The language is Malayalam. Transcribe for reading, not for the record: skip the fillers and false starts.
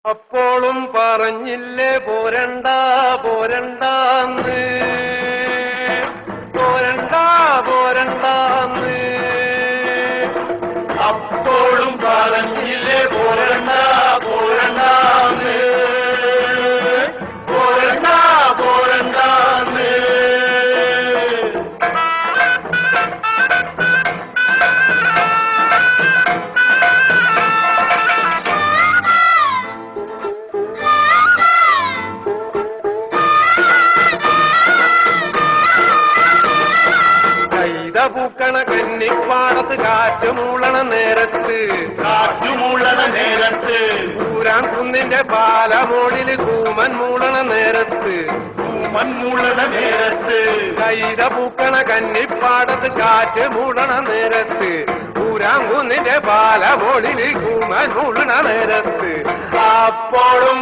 അപ്പോഴും പറഞ്ഞില്ലേ പോരണ്ട പോരണ്ടാന്ന് പോരണ്ട പോരണ്ടാന്ന് അപ്പോഴും പറഞ്ഞില്ലേ പോരണ്ട പോരണ്ടാന്ന് പോരണ്ട പോരണ്ടാന്ന് പൂക്കണ കന്നിപ്പാടത്ത് കാറ്റുമൂളണ നേരത്ത് ഊരാൻ കുന്നിന്റെ പാലമോളില് കൂമൻ മൂളണ നേരത്ത് കൈത പൂക്കണ കന്നിപ്പാടത്ത് കാറ്റ് മൂളണ നേരത്ത് ഊരാൻ കുന്നിന്റെ പാലമോളില് കൂമൻ മൂളണ നേരത്ത് അപ്പോഴും